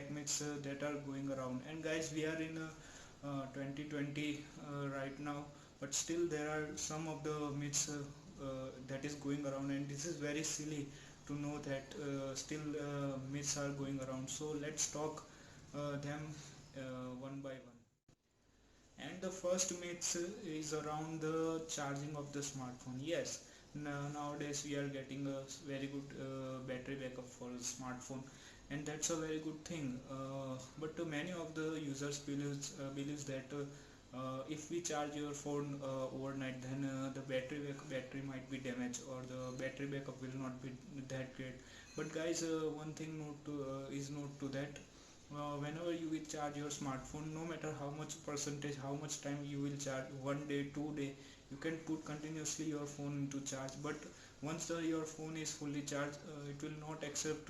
tech myths that are going around. And guys, we are in 2020 right now, but still there are some of the myths that is going around, and this is very silly to know that still myths are going around. So let's talk them one by one. And the first myth is around the charging of the smartphone. Yes, nowadays we are getting a very good battery backup for a smartphone, and that's a very good thing. But many of the users believes that if we charge your phone overnight, then the battery might be damaged, or the battery backup will not be that great. But guys, one thing is note to that, whenever you will charge your smartphone, no matter how much percentage, how much time you will charge, 1 day, 2 day, you can put continuously your phone into charge. But once your phone is fully charged, it will not accept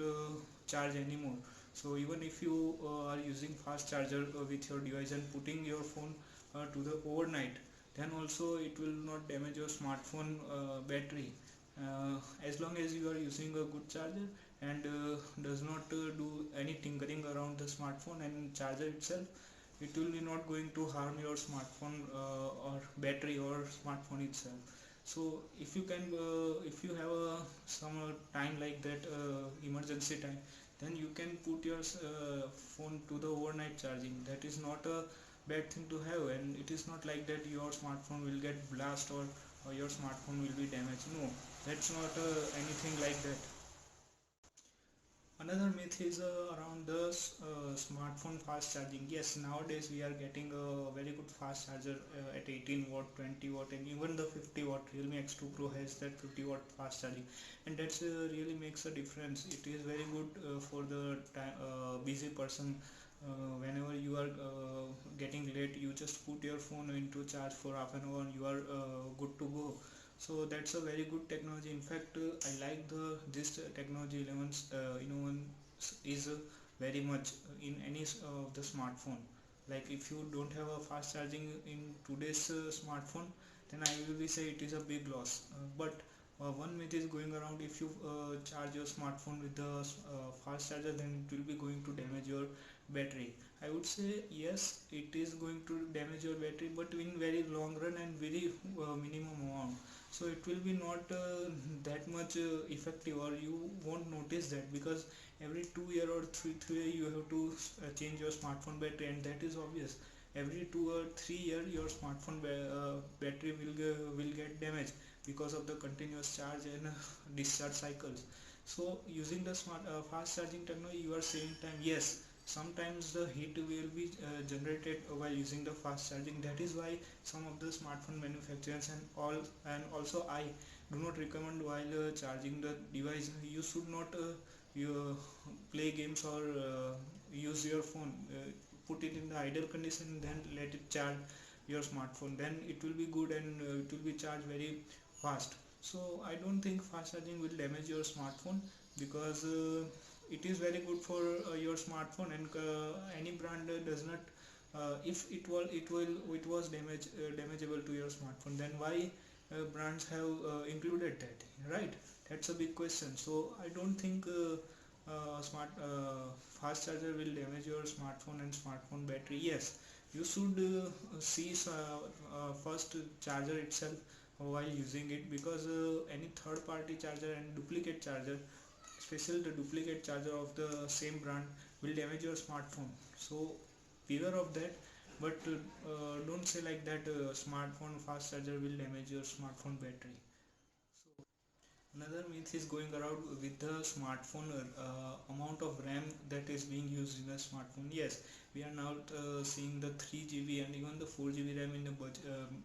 charge anymore. So even if you are using fast charger with your device and putting your phone to the overnight, then also it will not damage your smartphone battery, as long as you are using a good charger and does not do any tinkering around the smartphone and charger itself. It will be not going to harm your smartphone or battery or smartphone itself. So if you can if you have some time like that, emergency time, then you can put your phone to the overnight charging. That is not a bad thing to have, and it is not like that your smartphone will get blast, or your smartphone will be damaged. No, that's not anything like that. Another myth is around the smartphone fast charging. Yes, nowadays we are getting a very good fast charger at 18 watt, 20 watt, and even the 50 watt. Realme X2 Pro has that 50 watt fast charging, and that's really makes a difference. It is very good for the busy person. Whenever you are getting late, you just put your phone into charge for half an hour, and you are good to go. So that's a very good technology. In fact, I like the this technology 11 is very much in any of the smartphone. Like if you don't have a fast charging in today's smartphone, then I will be say it is a big loss. But one myth is going around: if you charge your smartphone with the fast charger, then it will be going to damage your battery. I would say yes, it is going to damage your battery, but in very long run and very minimum amount. So it will be not that much effective, or you won't notice that, because every 2 year or three you have to change your smartphone battery, and that is obvious. Every 2 or 3 year your smartphone battery will get damaged because of the continuous charge and discharge cycles. So using the fast charging technology, you are saving time. Yes, sometimes the heat will be generated while using the fast charging. That is why some of the smartphone manufacturers and also I do not recommend while charging the device, you should not you play games or use your phone. Put it in the idle condition, then let it charge your smartphone, then it will be good, and it will be charged very fast. So I don't think fast charging will damage your smartphone, because it is very good for your smartphone, and any brand does not if it was damageable to your smartphone, then why brands have included that, right? That's a big question. So I don't think smart fast charger will damage your smartphone and smartphone battery. Yes, you should see first charger itself while using it, because any third party charger and duplicate charger, especially the duplicate charger of the same brand, will damage your smartphone. So beware of that. But don't say like that smartphone fast charger will damage your smartphone battery. Another myth is going around with the smartphone amount of RAM that is being used in a smartphone. Yes, we are now seeing the 3 GB and even the 4 GB RAM in the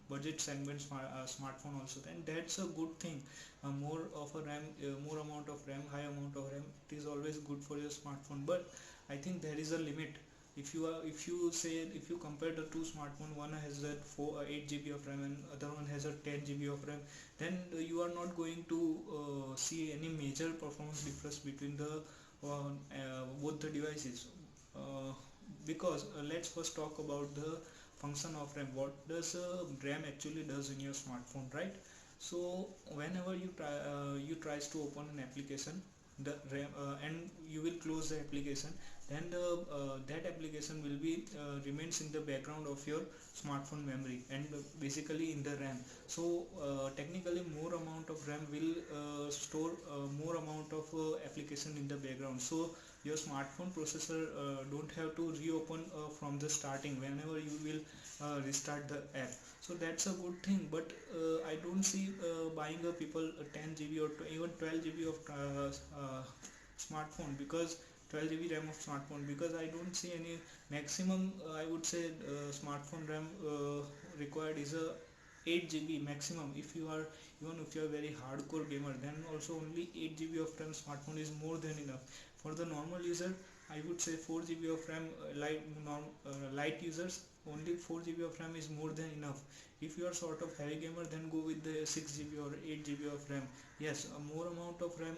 budget segment smartphone also, and that's a good thing. More of a RAM, more amount of RAM, high amount of RAM, it is always good for your smartphone. But I think there is a limit. If you compare the two smartphone, one has that 8 GB of RAM and other one has a 10 GB of RAM, then you are not going to see any major performance difference between the both the devices. uh, because let's first talk about the function of RAM. What does RAM actually does in your smartphone, right? So whenever you tries to open an application, the RAM and you will close the application, then that application will be remains in the background of your smartphone memory and basically in the RAM. So technically more amount of RAM will store more amount of application in the background, so your smartphone processor don't have to reopen from the starting whenever you will restart the app. So that's a good thing, but I don't see buying a people 10 GB or even 12 GB of smartphone, because 12 GB RAM of smartphone, because I don't see any maximum. I would say smartphone RAM required is a 8 GB maximum. If you are, even if you are very hardcore gamer, then also only 8 GB of RAM smartphone is more than enough. For the normal user, I would say 4 GB of RAM, light users, only 4 GB of RAM is more than enough. If you are sort of heavy gamer, then go with the 6 GB or 8 GB of RAM. Yes, a more amount of RAM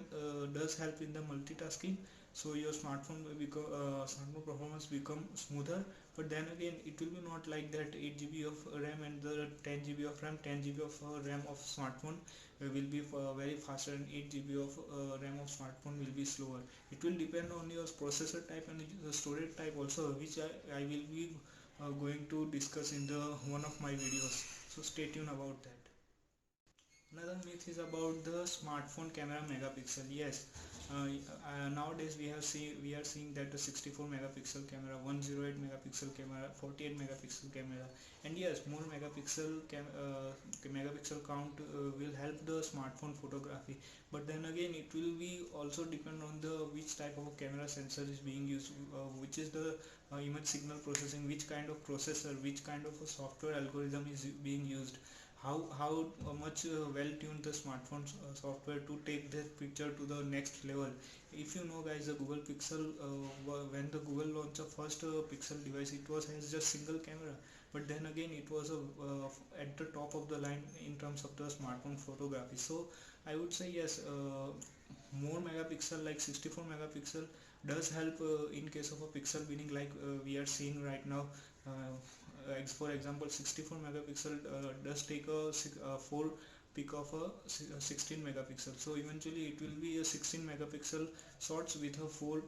does help in the multitasking, so your smartphone will become smartphone performance become smoother. But then again, it will be not like that 8 GB of RAM and the 10 GB of RAM. 10 GB of RAM of smartphone will be very faster, and 8 GB of RAM of smartphone will be slower. It will depend on your processor type and the storage type also, which I will be going to discuss in the one of my videos, so stay tuned about that. Another myth is about the smartphone camera megapixel. Yes, nowadays we are seeing that the 64 megapixel camera, 108 megapixel camera, 48 megapixel camera, and yes, more megapixel count will help the smartphone photography. But then again, it will be also depend on the which type of camera sensor is being used, which is the image signal processing, which kind of processor, which kind of a software algorithm is being used, how much well tuned the smartphone software to take this picture to the next level. If you know guys, the Google Pixel, when the Google launched the first Pixel device, it was has just single camera, but then again it was at the top of the line in terms of the smartphone photography. So I would say yes, more megapixel like 64 megapixel does help in case of a pixel binning, like we are seeing right now. For example, 64 megapixel does take a 4 pic of a 16 megapixel, so eventually it will be a 16 megapixel shots with a 4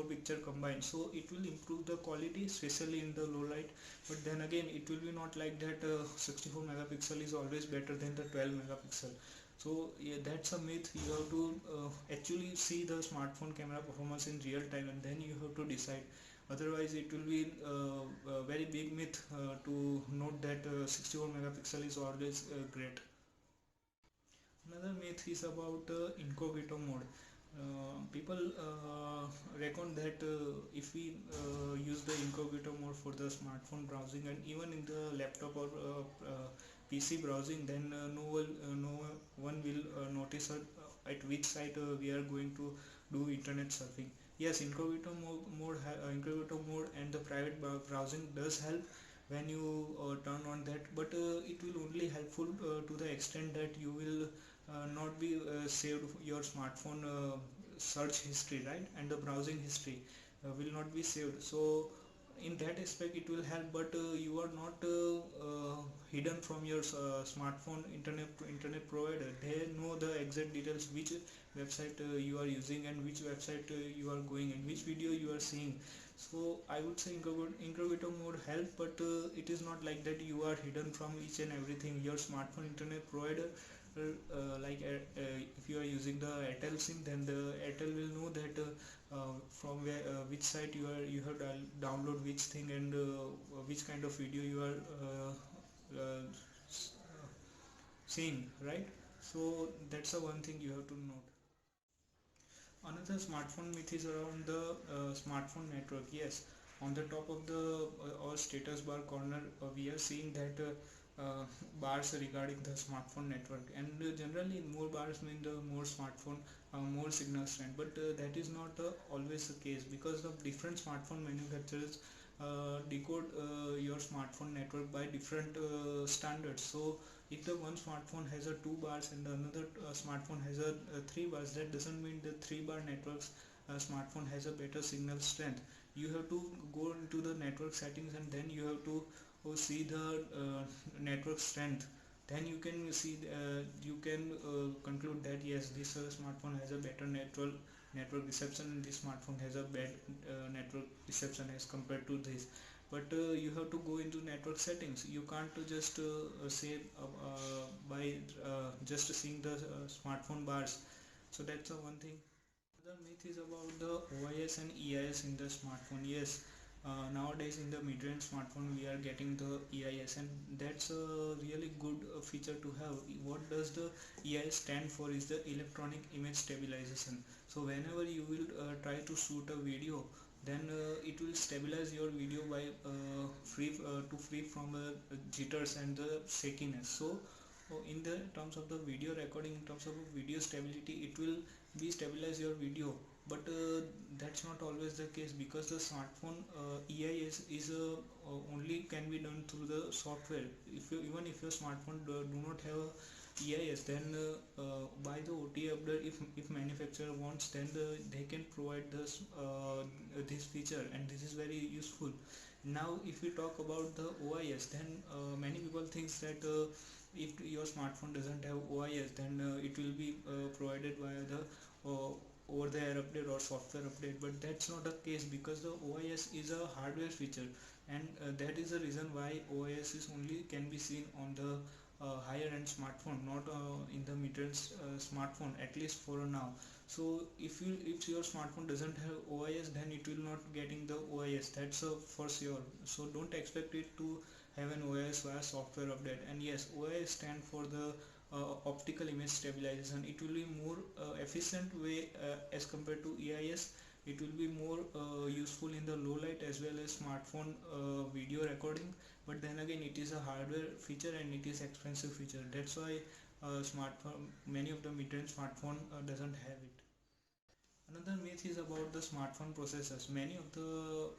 picture combined, so it will improve the quality, especially in the low light. But then again, it will be not like that 64 megapixel is always better than the 12 megapixel. So yeah, that's a myth. You have to actually see the smartphone camera performance in real time, and then you have to decide. Otherwise, it will be a very big myth to note that 64 megapixel is always great. Another myth is about incognito mode. People reckon that if we use the incognito mode for the smartphone browsing and even in the laptop or PC browsing, then no one will notice at which site we are going to do internet surfing. Yes, incognito mode and the private browsing does help when you turn on that, but it will only helpful to the extent that you will not be saved your smartphone search history, right, and the browsing history will not be saved. So in that aspect it will help, but you are not hidden from your smartphone internet provider. They know the exact details, which website you are using and which website you are going and which video you are seeing. So I would say incognito mode help, but it is not like that you are hidden from each and everything. Your smartphone internet provider, if you are using the Airtel SIM, then the Airtel will know that from where which site you have download which thing, and which kind of video you are seeing, right? So that's the one thing you have to note. Another smartphone myth is around the smartphone network. Yes, on the top of the or status bar corner, we are seeing that bars regarding the smartphone network, and generally more bars mean the more smartphone, more signal strength. But that is not always the case, because the different smartphone manufacturers decode your smartphone network by different standards. So if the one smartphone has a 2 bars and the another smartphone has a 3 bars, that doesn't mean the 3 bar networks smartphone has a better signal strength. You have to go into the network settings, and then you have to see the network strength. Then you can see you can conclude that yes, this smartphone has a better network network reception in this smartphone has a bad network reception as compared to this. But you have to go into network settings. You can't just say by just seeing the smartphone bars. So that's one thing. The myth is about the OIS and EIS in the smartphone. Yes, nowadays in the mid-range smartphone we are getting the EIS, and that's a really good feature to have. What does the EIS stand for is the electronic image stabilization. So whenever you will try to shoot a video, then it will stabilize your video by free from jitters and the shakiness. So in the terms of the video recording, in terms of video stability, it will be stabilize your video. But that's not always the case, because the smartphone EIS is only can be done through the software. If you, even if your smartphone do not have EIS, then by the OTA update, if manufacturer wants, then they can provide this feature, and this is very useful. Now if we talk about the OIS, then many people thinks that if your smartphone doesn't have OIS, then it will be provided via the over the air update or software update. But that's not the case, because the OIS is a hardware feature, and that is the reason why OIS is only can be seen on the higher end smartphone, not in the mid-range smartphone, at least for now. So if your smartphone doesn't have OIS, then it will not getting the OIS, that's for sure. So don't expect it to have an OIS via software update. And yes, OIS stand for the optical image stabilization. It will be more efficient way as compared to EIS. It will be more useful in the low light as well as smartphone video recording. But then again, it is a hardware feature and it is expensive feature. That's why smartphone, many of the mid-range smartphone doesn't have it. Another myth is about the smartphone processors. Many of the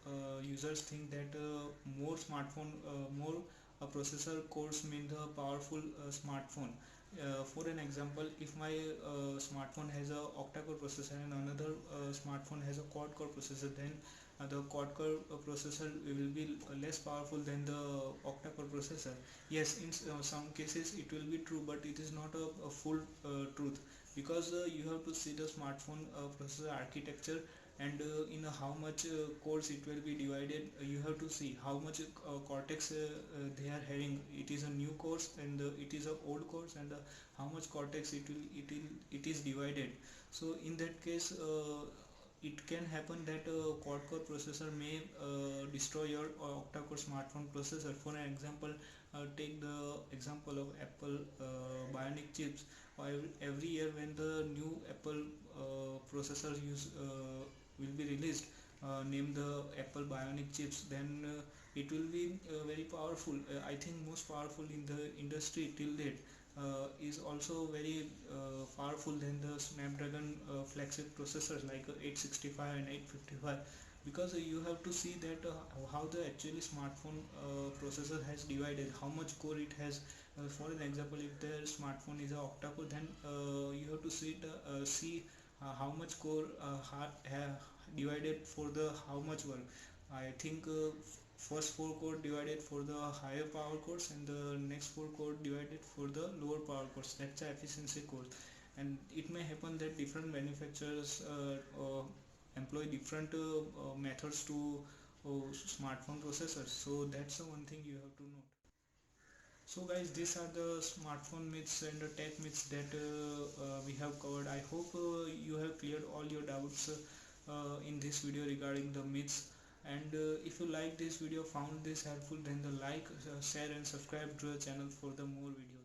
users think that more processor cores mean the powerful smartphone. For an example, if my smartphone has a octa-core processor and another smartphone has a quad-core processor, then the quad-core processor will be less powerful than the octa-core processor. Yes, in some cases it will be true, but it is not a full truth, because you have to see the smartphone processor architecture, and in how much cores it will be divided. You have to see how much cortex they are having. It is a new cores and it is a old cores, and how much cortex it is divided. So in that case, it can happen that a quad core processor may destroy your octa core smartphone processor. For an example, take the example of Apple bionic chips. Every year when the new Apple processor will be released, named the Apple bionic chips, then it will be very powerful. I think most powerful in the industry till date. Is also very powerful than the Snapdragon flagship processors like 865 and 855, because you have to see that how the actually smartphone processor has divided, how much core it has. For an example, if the smartphone is a octa-core, then you have to see how much core divided for the how much work. I think first 4 core divided for the higher power cores, and the next 4 core divided for the lower power cores. That's the efficiency core. And it may happen that different manufacturers employ different methods to smartphone processors. So that's the one thing you have to note. So guys, these are the smartphone myths and the tech myths that we have covered. I hope you have cleared all your doubts in this video regarding the myths. And if you like this video, found this helpful, then the like, share and subscribe to the channel for the more videos.